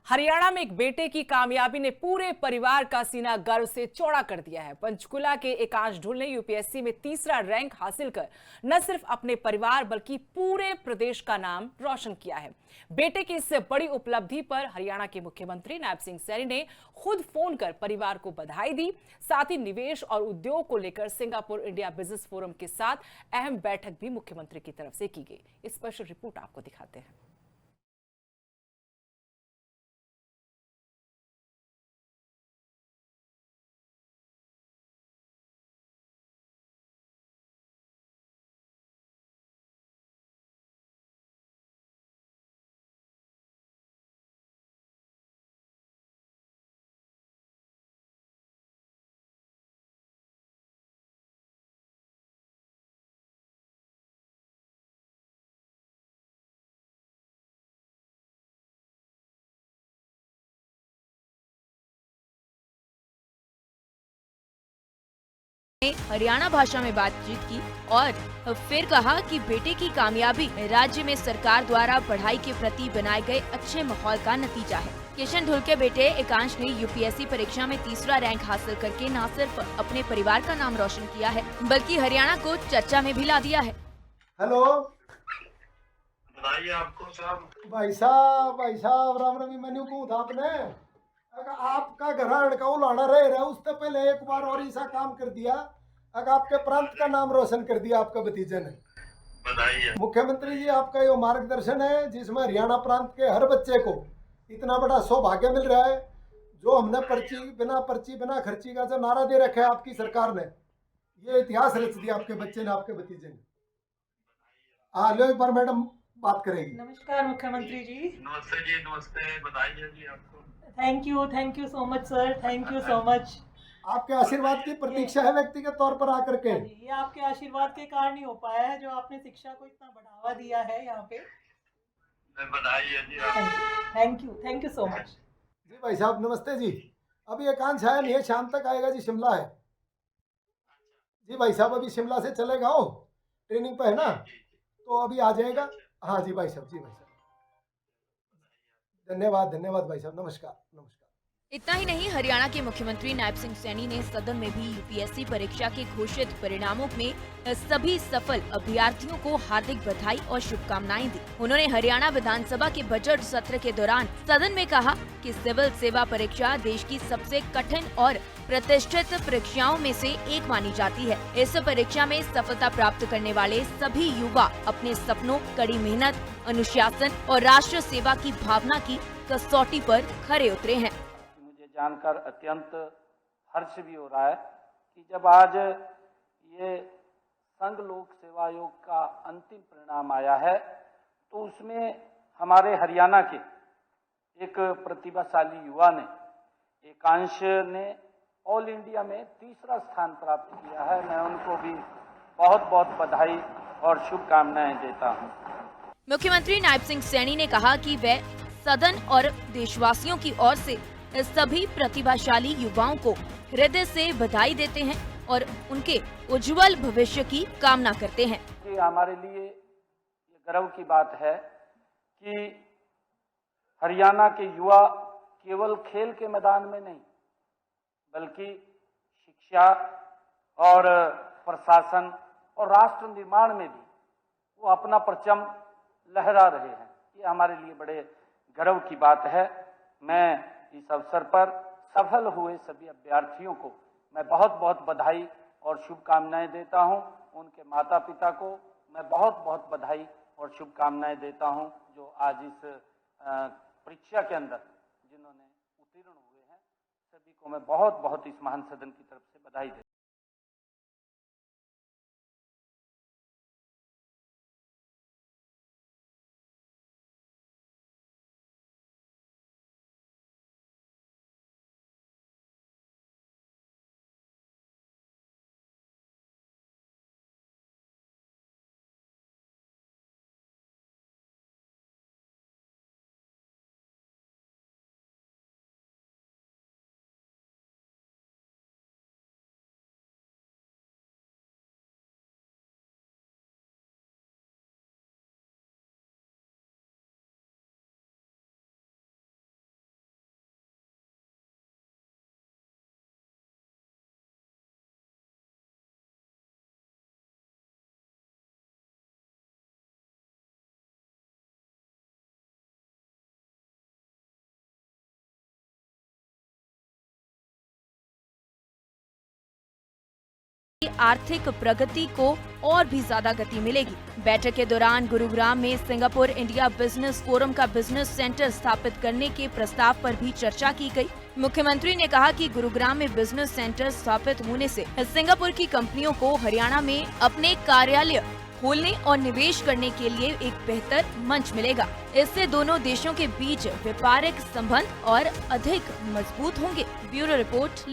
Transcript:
हरियाणा में एक बेटे की कामयाबी ने पूरे परिवार का सीना गर्व से चौड़ा कर दिया है। पंचकुला के एकांश ढुल ने यूपीएससी में तीसरा रैंक हासिल कर न सिर्फ अपने परिवार बल्कि पूरे प्रदेश का नाम रोशन किया है। बेटे की इस बड़ी उपलब्धि पर हरियाणा के मुख्यमंत्री नायब सिंह सैनी ने खुद फोन कर परिवार को बधाई दी। साथ ही निवेश और उद्योग को लेकर सिंगापुर इंडिया बिजनेस फोरम के साथ अहम बैठक भी मुख्यमंत्री की तरफ से की गई। स्पेशल रिपोर्ट आपको दिखाते हैं। ने हरियाणा भाषा में बातचीत की और फिर कहा कि बेटे की कामयाबी राज्य में सरकार द्वारा पढ़ाई के प्रति बनाए गए अच्छे माहौल का नतीजा है। किशन ढुल के बेटे एकांश ने यूपीएससी परीक्षा में तीसरा रैंक हासिल करके न सिर्फ अपने परिवार का नाम रोशन किया है बल्कि हरियाणा को चर्चा में भी ला दिया है। हेलो बताइए आपको साहब। भाई साहब राम रमी मेन्यू को था आपने अगर आपका घर का उलाना रह रहा उससे पहले एक बार और ऐसा काम कर दिया। अगर आपके प्रांत का नाम रोशन कर दिया आपका भतीजे ने। बताइए। मुख्यमंत्री जी आपका ये मार्गदर्शन है जिसमें हरियाणा प्रांत के हर बच्चे को इतना बड़ा सौभाग्य मिल रहा है। जो हमने पर्ची बिना खर्ची का जो नारा दे रखा है आपकी सरकार ने, ये इतिहास रच दिया आपके बच्चे ने, आपके भतीजे ने। हाँ लो एक बार मैडम बात करेगी। नमस्कार मुख्यमंत्री जी। नमस्ते जी, नमस्ते। बताइए जी आपको। Thank you so much sir, thank you so much. आपके आशीर्वाद की प्रतीक्षा है व्यक्तिगत तौर पर आकर के। ये आपके आशीर्वाद के कारण ही हो पाया है जो आपने शिक्षा को इतना बढ़ावा दिया है यहाँ पे। बताइए जी थैंक यू सो मच। जी भाई साहब नमस्ते जी। अभी एकांश आया नहीं है, शाम तक आएगा जी, शिमला है। जी भाई साहब अभी शिमला से चलेगा वो, ट्रेनिंग पे है ना, तो अभी आ जाएगा। हाँ जी भाई साहब, जी भाई साहब धन्यवाद भाई साहब, नमस्कार नमस्कार। इतना ही नहीं, हरियाणा के मुख्यमंत्री नायब सिंह सैनी ने सदन में भी यूपीएससी परीक्षा के घोषित परिणामों में सभी सफल अभ्यर्थियों को हार्दिक बधाई और शुभकामनाएं दी। उन्होंने हरियाणा विधानसभा के बजट सत्र के दौरान सदन में कहा कि सिविल सेवा परीक्षा देश की सबसे कठिन और प्रतिष्ठित परीक्षाओं में से एक मानी जाती है। इस परीक्षा में सफलता प्राप्त करने वाले सभी युवा अपने सपनों, कड़ी मेहनत, अनुशासन और राष्ट्र सेवा की भावना की कसौटी पर खरे उतरे हैं। जानकर अत्यंत हर्ष भी हो रहा है कि जब आज ये संघ लोक सेवा आयोग का अंतिम परिणाम आया है तो उसमें हमारे हरियाणा के एक प्रतिभाशाली युवा ने, एकांश ने, ऑल इंडिया में तीसरा स्थान प्राप्त किया है। मैं उनको भी बहुत बहुत बधाई और शुभकामनाएं देता हूं। मुख्यमंत्री नायब सिंह सैनी ने कहा कि वे सदन और देशवासियों की ओर से सभी प्रतिभाशाली युवाओं को हृदय से बधाई देते हैं और उनके उज्जवल भविष्य की कामना करते हैं। ये हमारे लिए ये गर्व की बात है कि हरियाणा के युवा केवल खेल के मैदान में नहीं बल्कि शिक्षा और प्रशासन और राष्ट्र निर्माण में भी वो अपना परचम लहरा रहे हैं। ये हमारे लिए बड़े गर्व की बात है। मैं इस अवसर पर सफल हुए सभी अभ्यर्थियों को मैं बहुत बहुत बधाई और शुभकामनाएं देता हूं। उनके माता पिता को मैं बहुत बहुत बधाई और शुभकामनाएं देता हूं जो आज इस परीक्षा के अंदर जिन्होंने उत्तीर्ण हुए हैं। सभी को मैं बहुत बहुत इस महान सदन की तरफ से बधाई देता हूं। आर्थिक प्रगति को और भी ज्यादा गति मिलेगी। बैठक के दौरान गुरुग्राम में सिंगापुर इंडिया बिजनेस फोरम का बिजनेस सेंटर स्थापित करने के प्रस्ताव पर भी चर्चा की गई। मुख्यमंत्री ने कहा कि गुरुग्राम में बिजनेस सेंटर स्थापित होने से सिंगापुर की कंपनियों को हरियाणा में अपने कार्यालय खोलने और निवेश करने के लिए एक बेहतर मंच मिलेगा। इससे दोनों देशों के बीच व्यापारिक संबंध और अधिक मजबूत होंगे। Bureau report.